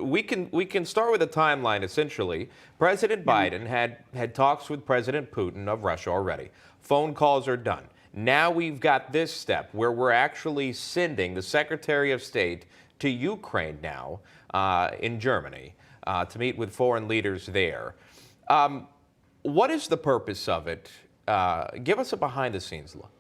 we can start with a timeline. Essentially, President Biden had talks with President Putin of Russia already. Phone calls are done. Now we've got this step where we're actually sending the Secretary of State to Ukraine now in Germany to meet with foreign leaders there. What is the purpose of it? Give us a behind-the-scenes look.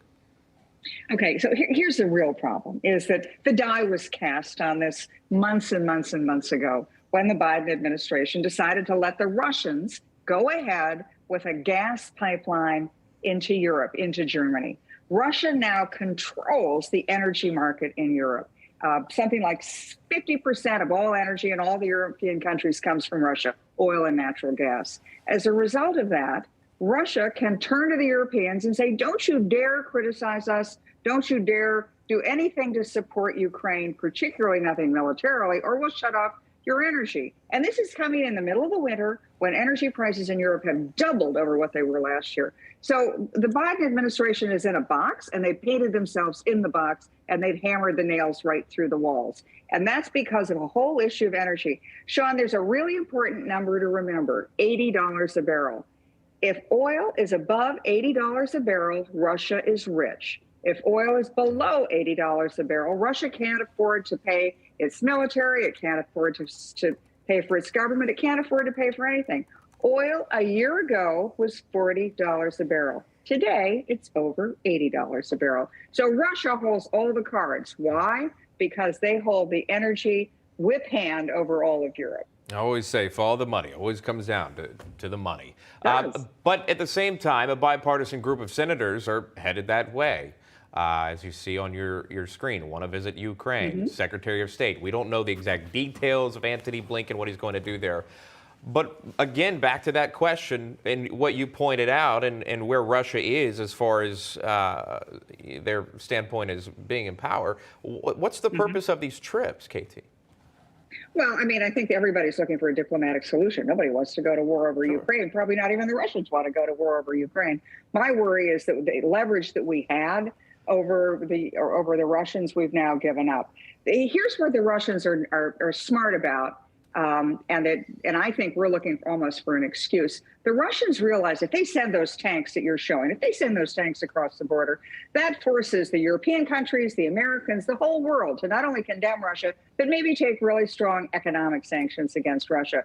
Okay, so here's the real problem, is that the die was cast on this months and months and months ago when the Biden administration decided to let the Russians go ahead with a gas pipeline into Europe, into Germany. Russia now controls the energy market in Europe. Something like 50% of all energy in all the European countries comes from Russia, oil and natural gas. As a result of that, Russia can turn to the Europeans and say, don't you dare criticize us. Don't you dare do anything to support Ukraine, particularly nothing militarily, or we'll shut off your energy. And this is coming in the middle of the winter when energy prices in Europe have doubled over what they were last year. So the Biden administration is in a box, and they painted themselves in the box, and they've hammered the nails right through the walls. And that's because of a whole issue of energy. Sean, there's a really important number to remember, $80 a barrel. If oil is above $80 a barrel, Russia is rich. If oil is below $80 a barrel, Russia can't afford to pay its military. It can't afford to pay for its government. It can't afford to pay for anything. Oil a year ago was $40 a barrel. Today, it's over $80 a barrel. So Russia holds all the cards. Why? Because they hold the energy whip hand over all of Europe. I always say, follow the money. Always comes down to the money. But at the same time, a bipartisan group of senators are headed that way. As you see on your screen, want to visit Ukraine, Secretary of State. We don't know the exact details of Antony Blinken, what he's going to do there. But again, back to that question and what you pointed out and where Russia is as far as their standpoint as being in power. What's the purpose of these trips, KT? Well, I mean, I think everybody's looking for a diplomatic solution. Nobody wants to go to war over Ukraine. Probably not even the Russians want to go to war over Ukraine. My worry is that the leverage that we had over the Russians, we've now given up. Here's what the Russians are smart about. And I think we're looking almost for an excuse. The Russians realize if they send those tanks that you're showing, if they send those tanks across the border, that forces the European countries, the Americans, the whole world to not only condemn Russia, but maybe take really strong economic sanctions against Russia.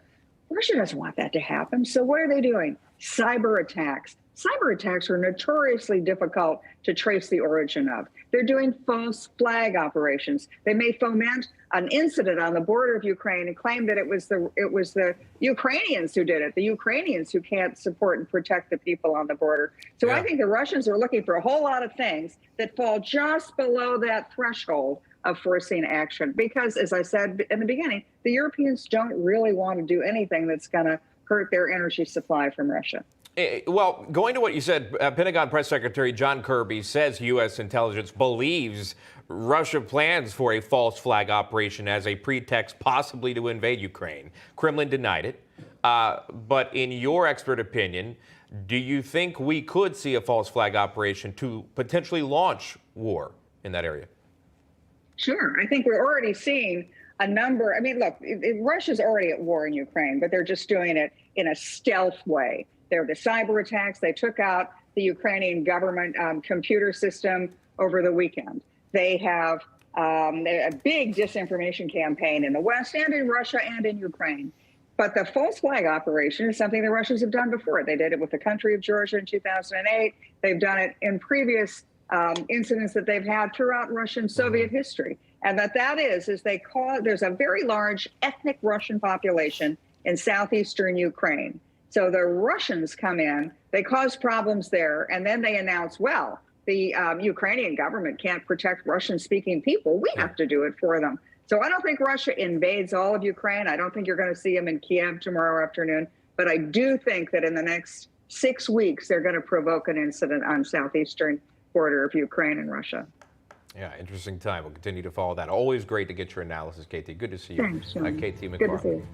Russia doesn't want that to happen. So what are they doing? Cyber attacks. Cyber attacks are notoriously difficult to trace the origin of. They're doing false flag operations. They may foment an incident on the border of Ukraine and claim that it was the Ukrainians who did it, the Ukrainians who can't support and protect the people on the border. So I think the Russians are looking for a whole lot of things that fall just below that threshold of foreseen action. Because, as I said in the beginning, the Europeans don't really want to do anything that's going to hurt their energy supply from Russia. Well, going to what you said, Pentagon Press Secretary John Kirby says U.S. intelligence believes Russia plans for a false flag operation as a pretext possibly to invade Ukraine. Kremlin denied it. But in your expert opinion, do you think we could see a false flag operation to potentially launch war in that area? Sure. I think we're already seeing a number. I mean, look, Russia's already at war in Ukraine, but they're just doing it in a stealth way. There are the cyber attacks. They took out the Ukrainian government computer system over the weekend. They have a big disinformation campaign in the West and in Russia and in Ukraine. But the false flag operation is something the Russians have done before. They did it with the country of Georgia in 2008. They've done it in previous incidents that they've had throughout Russian Soviet history. And there's a very large ethnic Russian population in southeastern Ukraine. So the Russians come in, they cause problems there, and then they announce, well, the Ukrainian government can't protect Russian-speaking people. We have to do it for them. So I don't think Russia invades all of Ukraine. I don't think you're going to see them in Kiev tomorrow afternoon. But I do think that in the next 6 weeks, they're going to provoke an incident on southeastern border of Ukraine and Russia. Yeah, interesting time. We'll continue to follow that. Always great to get your analysis, KT. Good to see you. Thanks, Sean. KT McFarland. Good to see you.